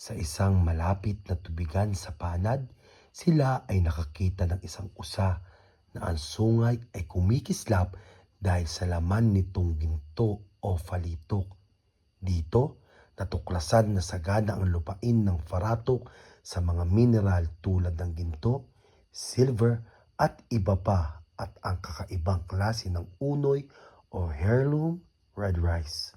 Sa isang malapit na tubigan sa panad, sila ay nakakita ng isang usa na ang sungay ay kumikislap dahil sa laman nitong ginto o falitok. Dito, natuklasan na sagana ang lupain ng Faratok sa mga mineral tulad ng ginto, silver at iba pa, at ang kakaibang klase ng unoy o heirloom red rice.